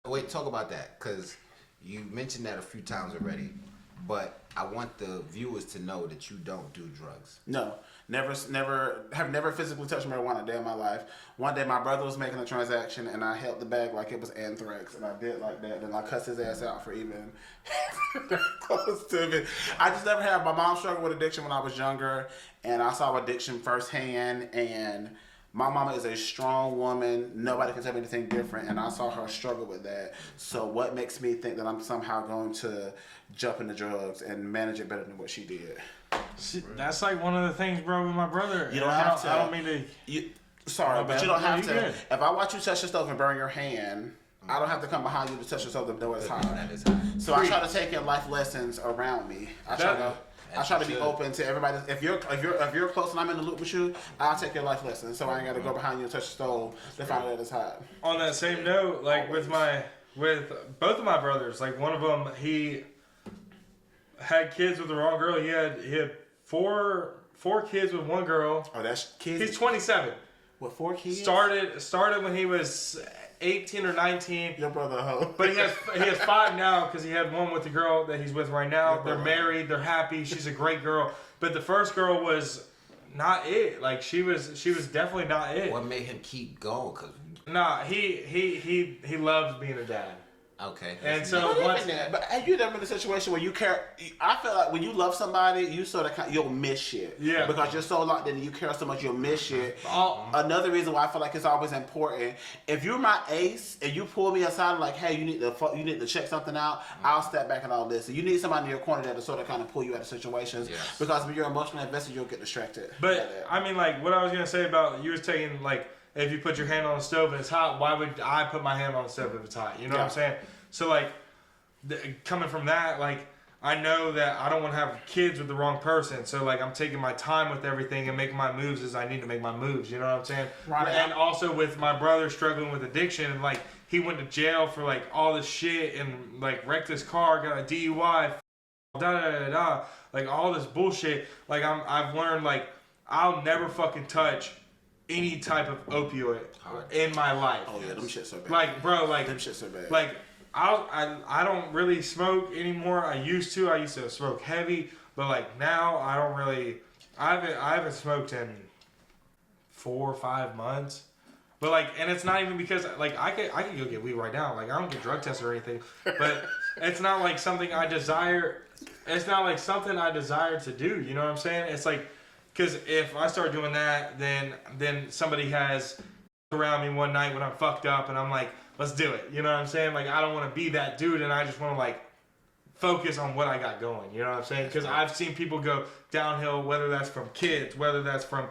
Wait, talk about that, because you mentioned that a few times already. But I want the viewers to know that you don't do drugs. No, have never physically touched marijuana a day in my life. One day my brother was making a transaction and I held the bag like it was anthrax and I did like that. And I cussed his ass out for even close to it. I just never had. My mom struggled with addiction when I was younger, and I saw addiction firsthand. And my mama is a strong woman. Nobody can tell me anything different. And I saw her struggle with that. So what makes me think that I'm somehow going to jump into drugs and manage it better than what she did? See, that's like one of the things, bro, with my brother. You don't have to. I don't mean to. Sorry, but you don't have to. Good. If I watch you touch your stove and burn your hand, I don't have to come behind you to touch your stove to know it's hot. So I try to take in life lessons around me. I try to be open to everybody. If you're close and I'm in the loop with you, I'll take your life lessons. So I ain't got to go behind you and touch the stove to find out that it's hot. On that same note, like with both of my brothers, like one of them, he had kids with the wrong girl. He had four kids with one girl. Oh, that's kids. He's 27. What, 4 kids? Started when he was 18 or 19. Your brother a hoe. But he has 5 now because he had one with the girl that he's with right now. They're married. They're happy. She's a great girl. But the first girl was not it. Like she was definitely not it. What made him keep going? Nah, he loves being a dad. Okay. And so but have you ever been in a situation where you care? I feel like when you love somebody, you sort of you'll miss shit. Yeah. Because you're so locked in and you care so much, you'll miss shit. Another reason why I feel like it's always important. If you're my ace and you pull me aside and like, hey, you need to check something out, I'll step back and all this. And you need somebody in your corner to sort of kind of pull you out of situations. Yes. Because when you're emotionally invested, you'll get distracted. But I mean, like what I was gonna say about you was taking like. If you put your hand on the stove and it's hot, why would I put my hand on the stove if it's hot? You know what I'm saying? So like, coming from that, like I know that I don't want to have kids with the wrong person. So like I'm taking my time with everything and making my moves as I need to make my moves. You know what I'm saying? Right. And also with my brother struggling with addiction, and like he went to jail for like all this shit and like wrecked his car, got a DUI, like all this bullshit. Like I've learned like I'll never fucking touch any type of opioid in my life. Oh yeah, them shits are bad. Like bro, like them shits are bad. Like I don't really smoke anymore. I used to smoke heavy, but like now I don't really. I haven't smoked in 4 or 5 months. But like, and it's not even because like I could go get weed right now. Like I don't get drug tested or anything. But it's not like something I desire. It's not like something I desire to do. You know what I'm saying? It's like. Because if I start doing that, then somebody has around me one night when I'm fucked up and I'm like, let's do it. You know what I'm saying? Like, I don't want to be that dude, and I just want to, like, focus on what I got going. You know what I'm saying? Because I've seen people go downhill, whether that's from kids, whether that's from,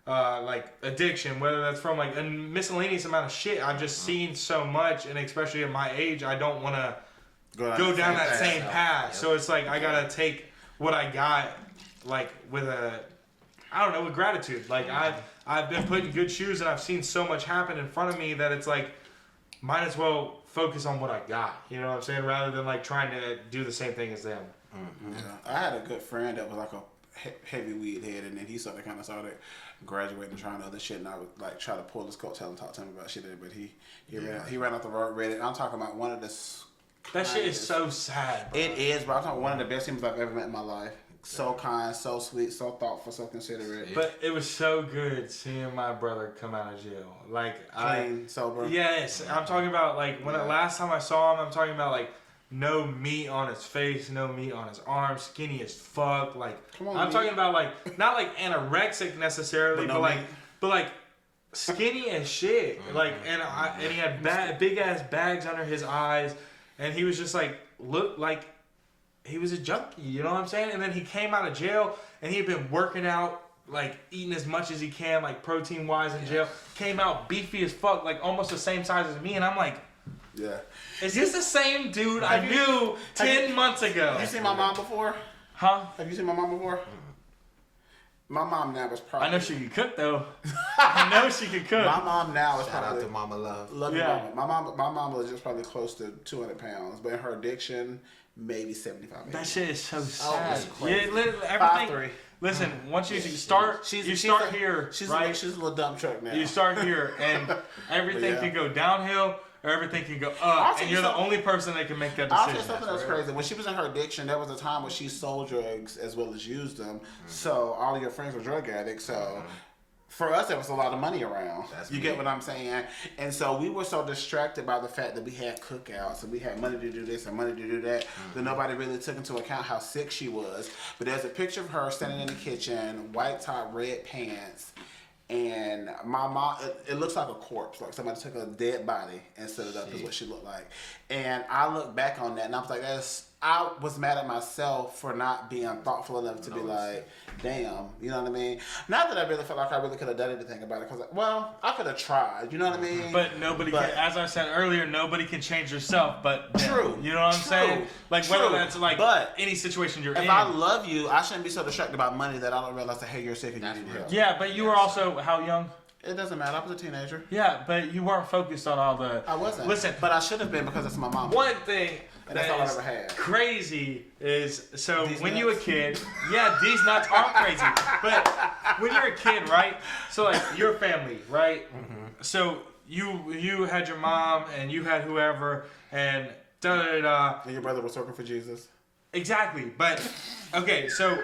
like, addiction, whether that's from, like, a miscellaneous amount of shit. I've just seen so much, and especially at my age, I don't want to go down that same path. Yep. So it's like I got to take what I got, like, with with gratitude. Like I've been put in good shoes and I've seen so much happen in front of me that it's like, might as well focus on what I got. You know what I'm saying? Rather than like trying to do the same thing as them. Mm-hmm. Yeah. I had a good friend that was like a heavy weed head, and then he started graduating, trying other shit, and I would like try to pull his coat tail and talk to him about shit. But he ran off the road ready. I'm talking about one of the. That shit is so sad, bro. It is, but I'm talking one of the best people I've ever met in my life. So kind, so sweet, so thoughtful, so considerate. But it was so good seeing my brother come out of jail. Like clean, sober. Yes, I'm talking about like when the last time I saw him. I'm talking about like no meat on his face, no meat on his arms, skinny as fuck. Like I'm talking about like not like anorexic necessarily, but like skinny as shit. Like and he had big ass bags under his eyes, and he was just like looked like. He was a junkie, you know what I'm saying? And then he came out of jail, and he had been working out, like, eating as much as he can, like, protein-wise in jail. Came out beefy as fuck, like, almost the same size as me, and I'm like... Yeah. Is this the same dude I knew 10 months ago? Have you seen my mom before? Huh? Have you seen my mom before? My mom now is probably... I know she could cook, though. I know she could cook. My mom now is Shout probably... out to Mama Love. Love you, Mama. My mom was just probably close to 200 pounds, but in her addiction... Maybe 75. That shit is so sad. Yeah, everything. Listen, once you start, here. She's right? She's a little dump truck now. You start here, and everything can go downhill, everything can go I'll up, tell and you you're the something- only person that can make that I'll say decision. something that's crazy. When she was in her addiction, there was a time when she sold drugs as well as used them. So all of your friends were drug addicts. So for us, there was a lot of money around. You get what I'm saying? And so we were so distracted by the fact that we had cookouts and we had money to do this and money to do that that nobody really took into account how sick she was. But there's a picture of her standing in the kitchen, white top, red pants. And my mom, it looks like a corpse, like somebody took a dead body and set it up is what she looked like. And I look back on that and I was like, I was mad at myself for not being thoughtful enough to be like, damn, you know what I mean? Not that I really felt like I really could have done anything about it, because, well, I could have tried, you know what I mean? But nobody can, as I said earlier, nobody can change yourself but them. True. You know what I'm saying? Like, whether that's like any situation you're in. If I love you, I shouldn't be so distracted by money that I don't realize that, hey, you're sick and you need help. Yeah, but you were also, how young? It doesn't matter. I was a teenager. Yeah, but you weren't focused on all the... I wasn't. Listen. But I should have been because it's my mom. One thing And that's all I ever had. crazy is, so These when nuts? you were a kid, yeah, these nuts aren't crazy. But when you're a kid, right? So like your family, right? So you had your mom and you had whoever and da da da. And your brother was working for Jesus. Exactly. But okay, so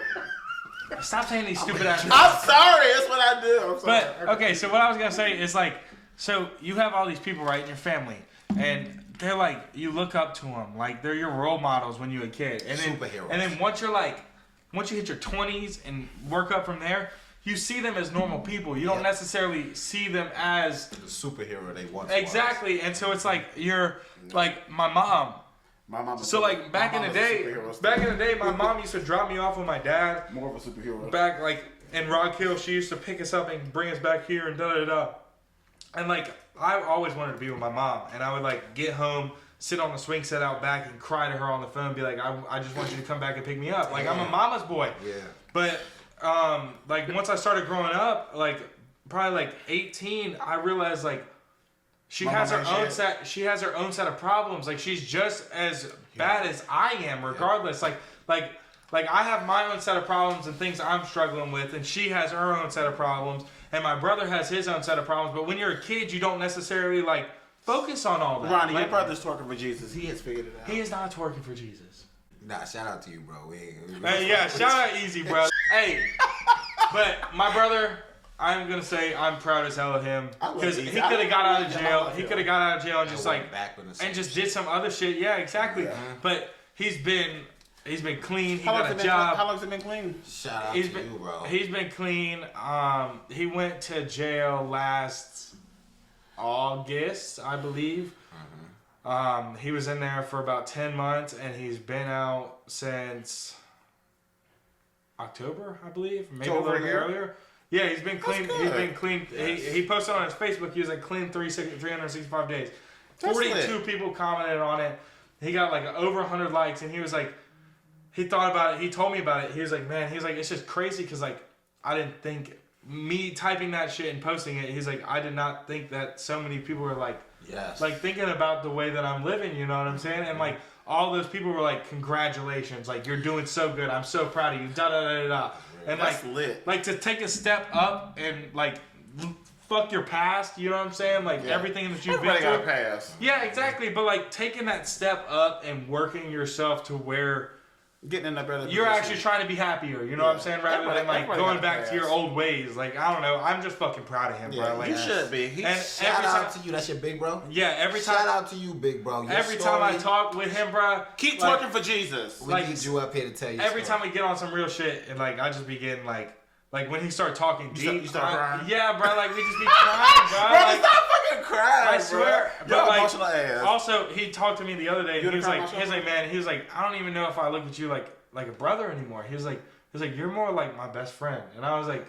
stop saying these stupid ass. I'm sorry. That's what I do. I'm sorry. But okay, so what I was gonna say is like, so you have all these people, right, in your family, and they're like, you look up to them, like they're your role models when you're a kid, and then Superheroes. and then once you hit your 20s and work up from there, you see them as normal people. You don't necessarily see them as The superhero they once exactly, and so it's like you're like my mom. My mom. So like back in the day, my mom used to drop me off with my dad. More of a superhero. Back like in Rock Hill, she used to pick us up and bring us back here and da da da. And like I always wanted to be with my mom, and I would like get home, sit on the swing set out back, and cry to her on the phone, be like, I just want you to come back and pick me up. Like I'm a mama's boy. Yeah. But like once I started growing up, like probably like 18, I realized like she has her own set. She has her own set of problems. Like she's just as bad as I am, regardless. Like I have my own set of problems and things I'm struggling with, and she has her own set of problems, and my brother has his own set of problems. But when you're a kid, you don't necessarily like focus on all that. Ronnie, like, your brother's twerking for Jesus. He has figured it out. he is not twerking for Jesus. Nah, shout out to you, bro. Hey, yeah, shout out Easy, bro. Hey, but my brother, I'm gonna say I'm proud as hell of him because he could have got out of jail. He could have got out of jail and just like and just did some other shit. Yeah, exactly. Yeah. But he's been clean. He got a job. How long has it been clean? Shout out to you, bro. He's been clean. He went to jail last August, I believe. He was in there for about 10 months, and he's been out since October, I believe, maybe a little bit earlier. Yeah, he's been clean. He's been clean. Yes. He posted on his Facebook. He was like clean 365 days. 42 people commented on it. He got like over 100 likes, and he was like, he thought about it. He told me about it. He was like, man, he's like, it's just crazy because like I didn't think me typing that shit and posting it. He's like, I did not think that so many people were like, like thinking about the way that I'm living. You know what I'm saying? And like all those people were like, congratulations, like you're doing so good. I'm so proud of you. Da da da da. And that's like lit. Like to take a step up and like fuck your past, you know what I'm saying? Like everything that you've been through. Got a past. Yeah, exactly. But like taking that step up and working yourself to where getting in a better you're position. actually trying to be happier, you know what I'm saying? Rather than like going back to your old ways. Like I don't know, I'm just fucking proud of him, bro. Like you should be. Shout out to you. That's your big bro. Yeah, every time. Shout out to you, big bro. Every time I talk with him, bro, keep twerking for Jesus. We need you up here to tell you. Every time we get on some real shit, and like I just be getting like when he start talking deep, you start crying. Yeah, bro. Like we just be crying, bro. Bro, like, stop fucking crying, I swear. Bro. But like, emotional ass. Also, he talked to me the other day. He was like, man, he was like, I don't even know if I look at you like a brother anymore. He was like, you're more like my best friend. And I was like,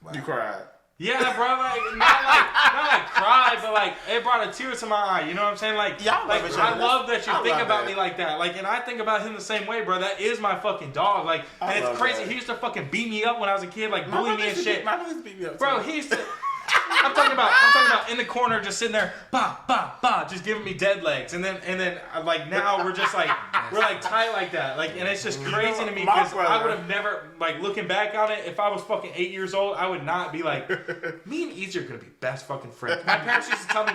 wow. You cried. Yeah, bro. Like not like cry, but like it brought a tear to my eye. You know what I'm saying? Like, I love that you think about me like that. Like, and I think about him the same way, bro. That is my fucking dog. Like, and it's crazy. He used to fucking beat me up when I was a kid, like bully me and shit. My brothers beat me up, bro. He used to. I'm talking about in the corner, just sitting there, just giving me dead legs, and then like now we're like tight like that, like, and it's just crazy to me because I would have never, like, looking back on it, if I was fucking 8 years old, I would not be like, me and Easy are gonna be best fucking friends. My parents used to tell me,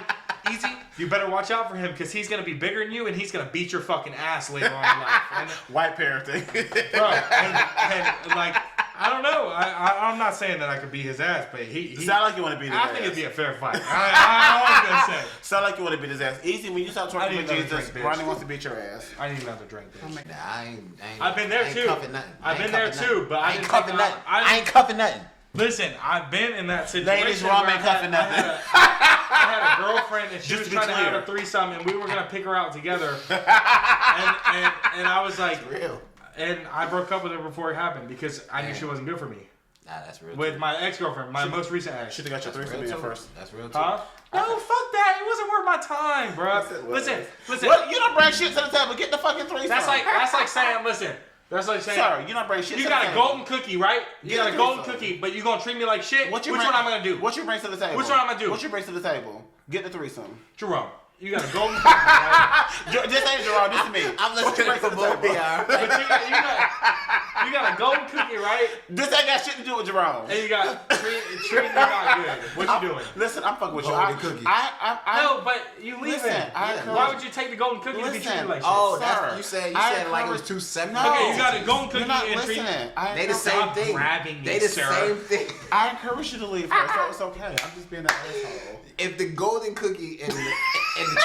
Easy, you better watch out for him because he's gonna be bigger than you and he's gonna beat your fucking ass later on in life. And, White parenting. bro, and like, I don't know. I'm not saying that I could beat his ass, but he Sound like you want to beat his ass. I think it'd be a fair fight. I was gonna say. Sound like you want to beat his ass. Easy, when you stop I talking need with another Jesus, drink, bitch. Ronnie wants to beat your ass. I need another drink, bitch. Nah, I ain't I've been there I ain't too. cuffing nothing. I've been there too, but I ain't didn't cuffing think nothing. I I ain't cuffing nothing. Listen, I've been in that situation. Ladies, Ron where ain't cuffing nothing. I had a girlfriend and she Just was to be trying to have clear. a threesome and we were gonna pick her out together. and I was like, Real. and I broke up with her before it happened because I knew she wasn't good for me. Nah, that's real. With too. my ex-girlfriend, my most recent ex. Should have got your That's threesome real in too. first. That's real too. Huh? No, fuck that. It wasn't worth my time, bro. Listen. What? You don't bring shit to the table. Get the fucking threesome. That's like saying, listen. That's like saying, Sir, you don't bring shit you to got the a table. golden cookie, right? You Get got a a golden threesome. cookie, but you gonna treat me like shit? What Which bring- one I'm gonna do? What you bring to the table? Which one I'm gonna do? What you bring to the table? Get the threesome. Jerome, you got a golden cookie, right? This ain't Gerard, this is me. I'm What you listening bring to to the both table? y'all. But you got a golden cookie, right? This ain't got shit to do with Jerome. And you got treat me not good. What you doing? Listen, I'm fucking with you. Golden cookie. No, but you leave Listen, it. I Why would you take the golden cookie to be treated like shit? Oh, Sir, that's you said like it was two separate. No. Okay, you got a golden cookie You're not and treat. listening. They the same Stop thing. grabbing me, They the sir. same thing. I encourage you to leave first, so it's okay. I'm just being an asshole. If the golden cookie and the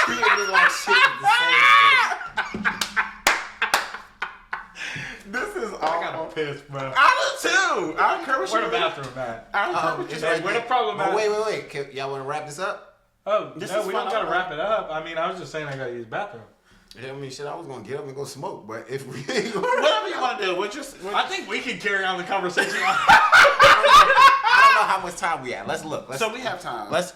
treating me like shit is the same thing. This is I got awful. pissed, bro. I do too. I encourage you Where to the leave. bathroom at? I encourage you It's to right leave. Where the problem But at? wait. Y'all want to wrap this up? Oh, This no, is we don't fine. gotta wrap it up. I mean, I was just saying I gotta use the bathroom. I mean, shit, I was gonna get up and go smoke, but if we Whatever you want to do. I think we can carry on the conversation. I don't know how much time we at. Let's look. So we have time. Let's.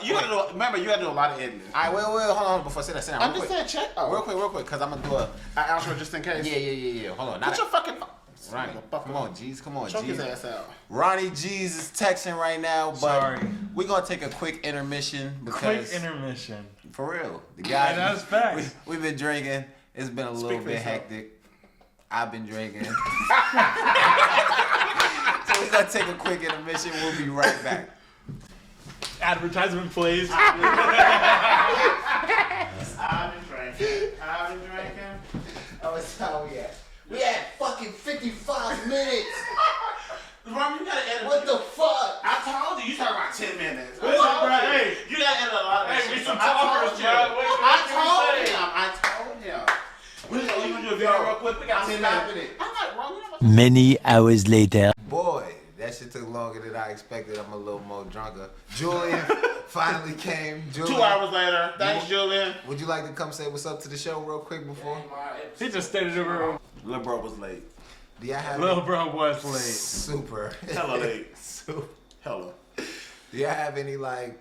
You gotta do. Remember, you gotta do a lot of editing. All right, wait, hold on before I say that. I'm just saying, check. Real quick, because I'm gonna do a. An outro just in case. Yeah. Hold on. Put your fucking. Ronnie, come on, Gz. Come on, Choke his Gz. ass out. Ronnie Gz is texting right now, but Sorry. we're gonna take a quick intermission because intermission. for real, the guy. Yeah, that's facts. We've been drinking. It's been a little Speak for bit yourself. hectic. I've been drinking. So we're gonna take a quick intermission. We'll be right back. Advertisement, please. I've been drinking. Oh, it's how we at. We had fucking 55 minutes. Ron, you gotta edit. What the fuck? I told you talking about 10 minutes. I Listen, told bro, you. hey. You gotta edit a lot of that Hey, we shit. some I told talkers, you. bro. What can we say? I told him. We gonna do a video real quick. We got I'm 10 stopping minutes. it. I'm like, Ron, you know what? Many hours later. Boy, that shit took longer than I expected. I'm a little more drunker. Julian finally came. Julian, 2 hours later. Thanks, Julian. would you like to come say what's up to the show real quick before? He just stayed in the room. Lil' bro was late. Do y'all have Little bro was late. super? Hella late. Super. Hella. Do y'all have any like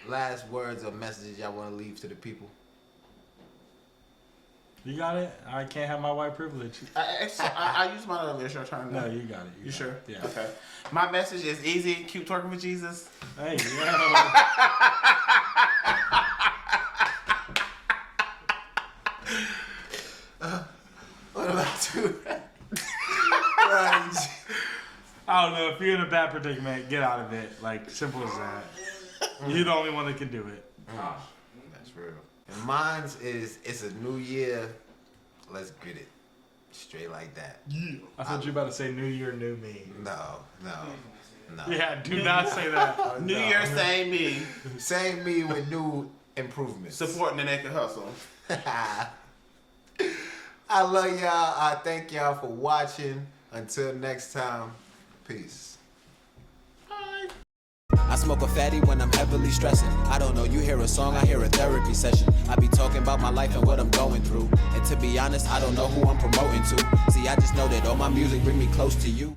last words or messages y'all want to leave to the people? You got it? I can't have my white privilege. I used mine earlier. Sure, trying to. No, you got it. You sure? Yeah. Okay. My message is easy. Keep twerking with Jesus. Hey, yo. What about you? Ronnie G. I don't know. If you're in a bad predicament, get out of it. Like, simple as that. You're the only one that can do it. That's real. And mine's is it's a new year. Let's get it. Straight like that. Yeah. I thought you were about to say New Year, New Me. No. Yeah, do not say that. New Year, same me. Same me with new improvements. Supporting the naked hustle. I love y'all. I thank y'all for watching. Until next time, peace. I smoke a fatty when I'm heavily stressing. I don't know, you hear a song, I hear a therapy session. I be talking about my life and what I'm going through. And to be honest, I don't know who I'm promoting to. See, I just know that all my music bring me close to you.